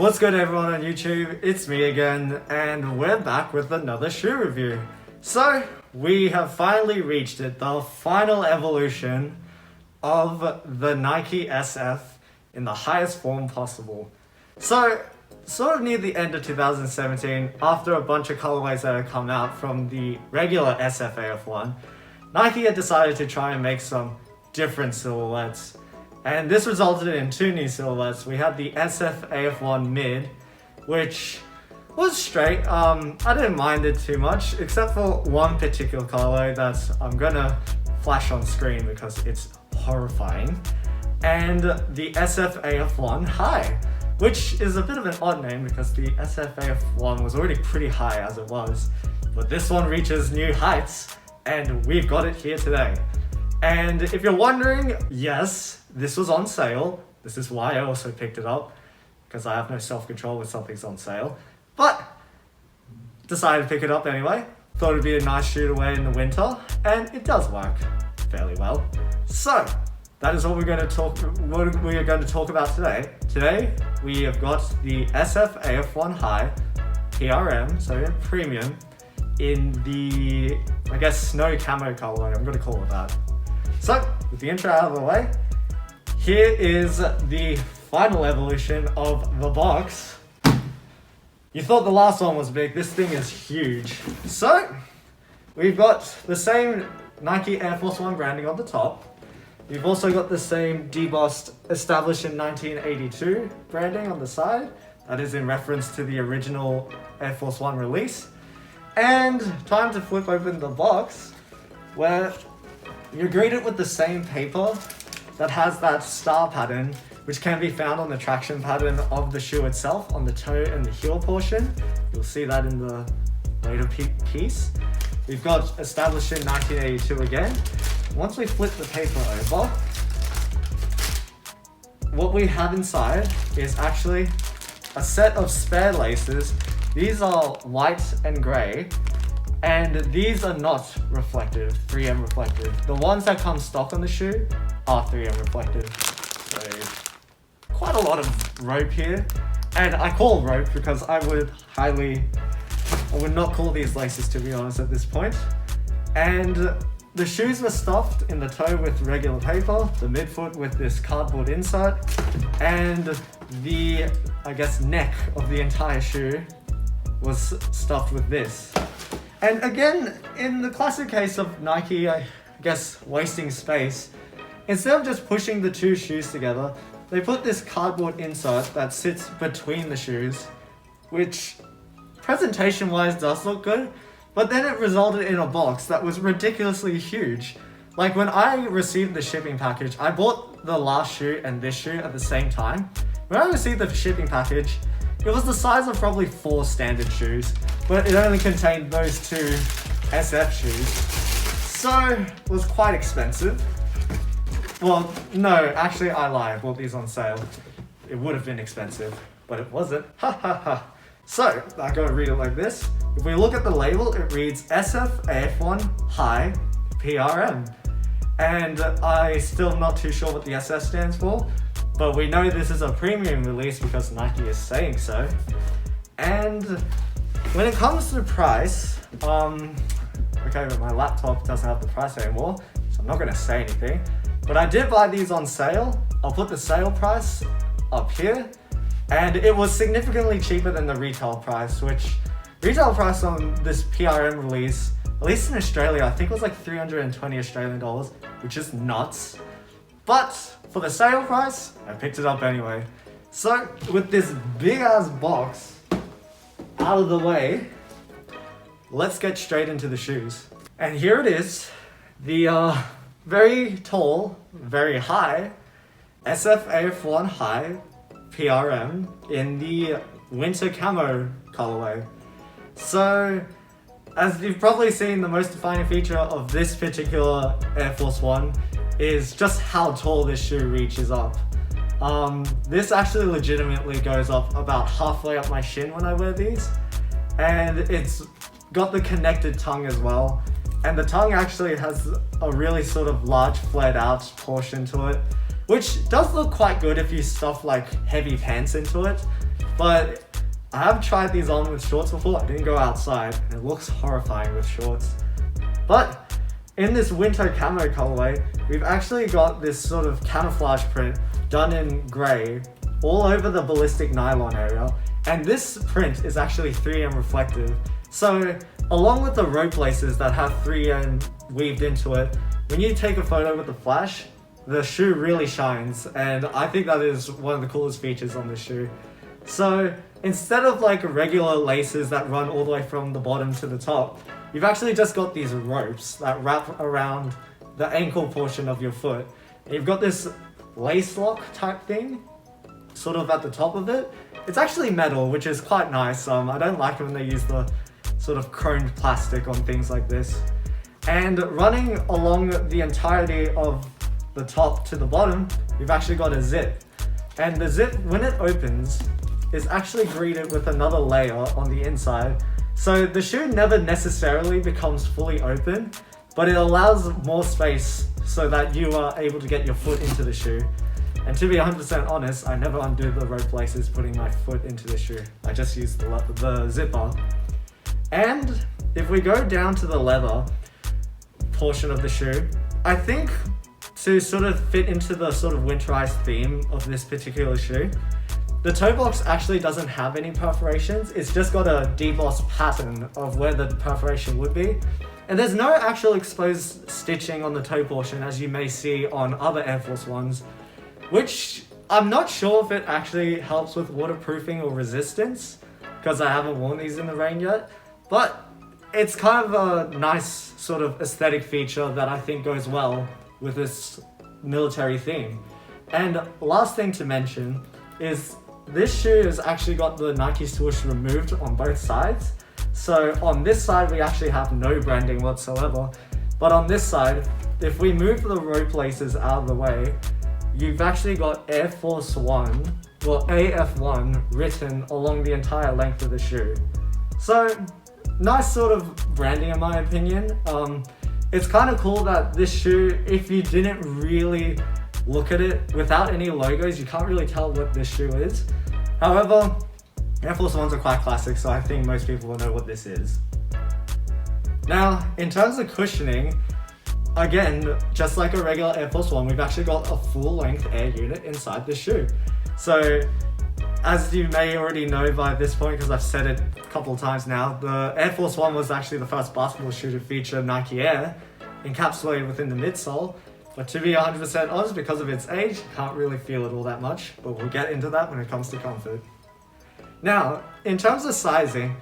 What's good everyone on YouTube? It's me again, and we're back with another shoe review. So, we have finally reached it, the final evolution of the Nike SF in the highest form possible. So, sort of near the end of 2017, after a bunch of colorways that had come out from the regular SF AF1, Nike had decided to try and make some different silhouettes. And this resulted in two new silhouettes. We had the SF AF1 Mid, which was straight. I didn't mind it too much, except for one particular colorway that I'm gonna flash on screen because it's horrifying. And the SF AF1 High, which is a bit of an odd name because the SF AF1 was already pretty high as it was. But this one reaches new heights, and we've got it here today. And if you're wondering, yes, this was on sale. This is why I also picked it up, because I have no self-control when something's on sale. But decided to pick it up anyway. Thought it'd be a nice shoe to wear in the winter, and it does work fairly well. So that is what we're going to talk about today. Today we have got the SF AF1 High PRM, so in premium, in the, I guess, snow camo colorway. I'm going to call it that. So, with the intro out of the way, here is the final evolution of the box. You thought the last one was big, this thing is huge. So, we've got the same Nike Air Force 1 branding on the top. We've also got the same debossed, established in 1982 branding on the side. That is in reference to the original Air Force 1 release. And time to flip open the box, where you're greeted with the same paper that has that star pattern, which can be found on the traction pattern of the shoe itself, on the toe and the heel portion. You'll see that in the later piece. We've got established in 1982 again. Once we flip the paper over, what we have inside is actually a set of spare laces. These are white and grey, and these are not reflective, 3M reflective. The ones that come stock on the shoe are 3M reflective. So quite a lot of rope here. And I call rope because I would not call these laces, to be honest, at this point. And the shoes were stuffed in the toe with regular paper, the midfoot with this cardboard insert, and the, I guess, neck of the entire shoe was stuffed with this. And again, in the classic case of Nike, I guess, wasting space, instead of just pushing the two shoes together, they put this cardboard insert that sits between the shoes, which presentation-wise does look good, but then it resulted in a box that was ridiculously huge. Like when I received the shipping package, I bought the last shoe and this shoe at the same time. When I received the shipping package, it was the size of probably 4 standard shoes, but it only contained those 2 SF shoes. So, it was quite expensive. Well, no, actually I lie, I bought these on sale. It would have been expensive, but it wasn't. Ha ha ha. So, I gotta read it like this. If we look at the label, it reads SF AF1 High PRM. And I still not too sure what the SF stands for, but we know this is a premium release because Nike is saying so. And when it comes to price, okay, but my laptop doesn't have the price anymore, so I'm not gonna say anything. But I did buy these on sale. I'll put the sale price up here. And it was significantly cheaper than the retail price, which retail price on this PRM release, at least in Australia, I think it was like 320 Australian dollars, which is nuts. But for the sale price, I picked it up anyway. So with this big ass box out of the way, let's get straight into the shoes. And here it is, the very tall, very high SF AF1 High PRM in the winter camo colorway. So, as you've probably seen, the most defining feature of this particular Air Force 1 is just how tall this shoe reaches up. This actually legitimately goes up about halfway up my shin when I wear these, and it's got the connected tongue as well, and the tongue actually has a really sort of large flared out portion to it, which does look quite good if you stuff like heavy pants into it. But I have tried these on with shorts before. I didn't go outside, and it looks horrifying with shorts. But in this winter camo colorway, we've actually got this sort of camouflage print done in grey all over the ballistic nylon area. And this print is actually 3M reflective. So along with the rope laces that have 3M weaved into it, when you take a photo with the flash, the shoe really shines, and I think that is one of the coolest features on this shoe. So instead of like regular laces that run all the way from the bottom to the top, you've actually just got these ropes that wrap around the ankle portion of your foot. And you've got this lace lock type thing sort of at the top of it. It's actually metal, which is quite nice. I don't like it when they use the sort of chromed plastic on things like this. And running along the entirety of the top to the bottom, you've actually got a zip. And the zip, when it opens, is actually greeted with another layer on the inside. So the shoe never necessarily becomes fully open, but it allows more space so that you are able to get your foot into the shoe. And to be 100% honest, I never undo the rope laces putting my foot into the shoe. I just use the zipper. And if we go down to the leather portion of the shoe, I think to sort of fit into the sort of winterized theme of this particular shoe, the toe box actually doesn't have any perforations. It's just got a debossed pattern of where the perforation would be. And there's no actual exposed stitching on the toe portion as you may see on other Air Force Ones, which I'm not sure if it actually helps with waterproofing or resistance, because I haven't worn these in the rain yet, but it's kind of a nice sort of aesthetic feature that I think goes well with this military theme. And last thing to mention is this shoe has actually got the Nike swoosh removed on both sides. So on this side we actually have no branding whatsoever, but on this side, if we move the rope laces out of the way, you've actually got Air Force One, well AF1 written along the entire length of the shoe. So nice sort of branding in my opinion. It's kind of cool that this shoe, if you didn't really look at it without any logos, you can't really tell what this shoe is. However, Air Force Ones are quite classic, so I think most people will know what this is. Now, in terms of cushioning, again, just like a regular Air Force One, we've actually got a full-length air unit inside the shoe. So, as you may already know by this point, because I've said it a couple of times now, the Air Force One was actually the first basketball shoe to feature Nike Air encapsulated within the midsole. But to be 100% honest, because of its age, can't really feel it all that much, but we'll get into that when it comes to comfort. Now, in terms of sizing,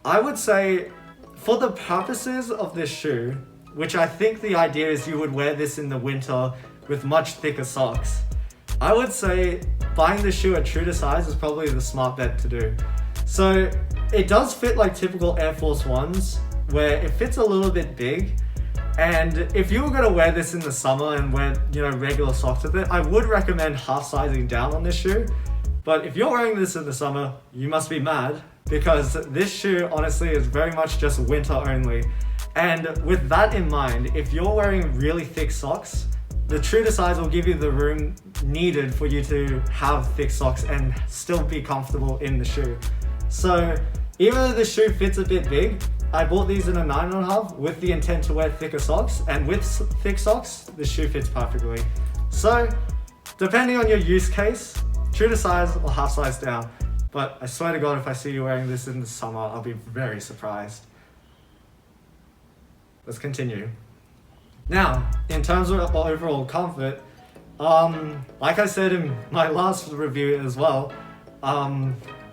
I would say for the purposes of this shoe, which I think the idea is you would wear this in the winter with much thicker socks, I would say buying the shoe at true to size is probably the smart bet to do. So it does fit like typical Air Force Ones, where it fits a little bit big. And if you were going to wear this in the summer and wear, regular socks with it, I would recommend half sizing down on this shoe. But if you're wearing this in the summer, you must be mad, because this shoe honestly is very much just winter only. And with that in mind, if you're wearing really thick socks, the true to size will give you the room needed for you to have thick socks and still be comfortable in the shoe. So even though the shoe fits a bit big, I bought these in a 9.5 with the intent to wear thicker socks, and with thick socks, the shoe fits perfectly. So depending on your use case, true to size or half size down. But I swear to God, if I see you wearing this in the summer, I'll be very surprised. Let's continue. Now, in terms of overall comfort, like I said in my last review as well,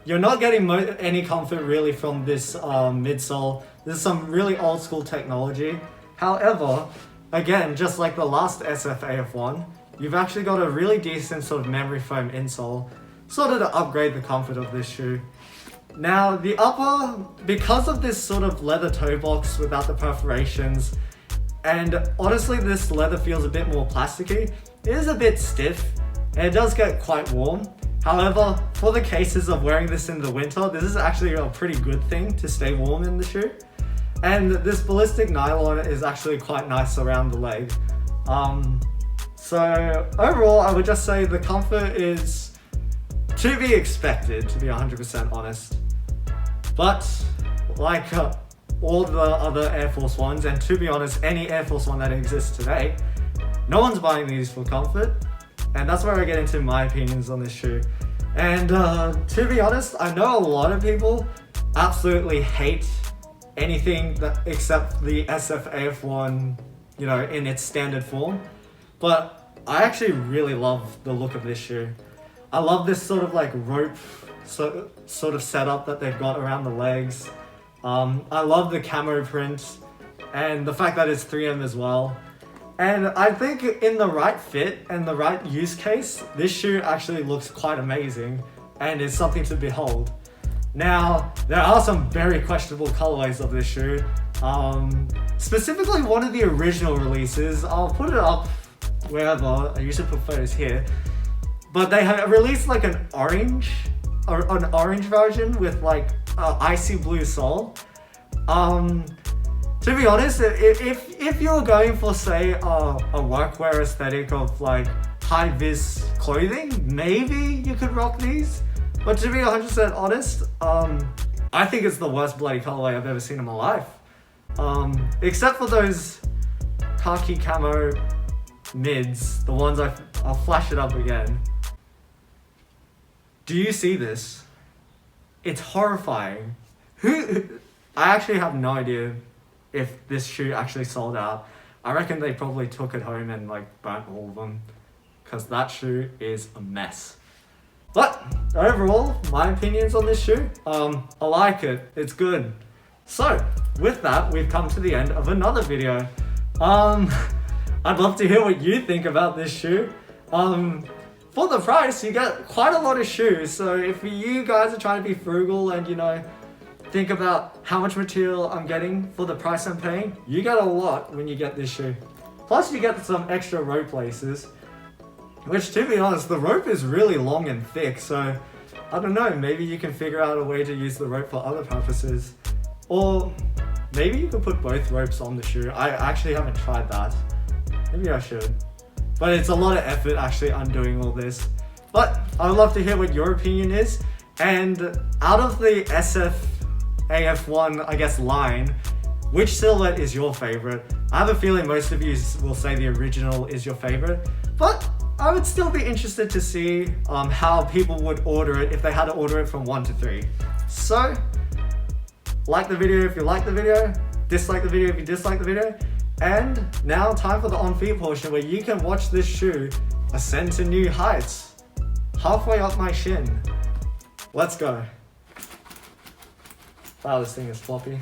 you're not getting any comfort really from this midsole. This is some really old school technology. However, again, just like the last AF1, you've actually got a really decent sort of memory foam insole, sort of to upgrade the comfort of this shoe. Now, the upper, because of this sort of leather toe box without the perforations, and honestly this leather feels a bit more plasticky, it is a bit stiff, and it does get quite warm. However, for the cases of wearing this in the winter, this is actually a pretty good thing to stay warm in the shoe. And this ballistic nylon is actually quite nice around the leg. So overall, I would just say the comfort is to be expected, to be 100% honest. But like all the other Air Force Ones, and to be honest, any Air Force One that exists today, no one's buying these for comfort. And that's where I get into my opinions on this shoe. And to be honest, I know a lot of people absolutely hate anything that except the SF AF1, you know, in its standard form. But I actually really love the look of this shoe. I love this sort of like rope sort of setup that they've got around the legs. I love the camo print and the fact that it's 3M as well. And I think in the right fit and the right use case, this shoe actually looks quite amazing and is something to behold. Now, there are some very questionable colorways of this shoe. Specifically one of the original releases, I'll put it up wherever, I usually put photos here. But they have released like an orange version with like icy blue sole. To be honest, if you're going for say a workwear aesthetic of like high-vis clothing, maybe you could rock these. But to be 100% honest, I think it's the worst bloody colorway I've ever seen in my life. Except for those khaki camo mids, the ones I'll flash it up again. Do you see this? It's horrifying. I actually have no idea if this shoe actually sold out. I reckon they probably took it home and like burnt all of them, because that shoe is a mess. But overall, my opinions on this shoe, I like it, it's good. So with that, we've come to the end of another video. I'd love to hear what you think about this shoe. For the price, you get quite a lot of shoes. So if you guys are trying to be frugal and, you know, think about how much material I'm getting for the price I'm paying, you get a lot when you get this shoe. Plus you get some extra rope laces, which to be honest, the rope is really long and thick. So I don't know, maybe you can figure out a way to use the rope for other purposes. Or maybe you could put both ropes on the shoe. I actually haven't tried that. Maybe I should. But it's a lot of effort actually undoing all this. But I would love to hear what your opinion is. And out of the SF AF1, I guess, line, which silhouette is your favorite? I have a feeling most of you will say the original is your favorite. But I would still be interested to see how people would order it if they had to order it from 1 to 3. So, like the video if you like the video, dislike the video if you dislike the video. And now time for the on-feet portion where you can watch this shoe ascend to new heights. Halfway up my shin. Let's go. Wow, this thing is floppy.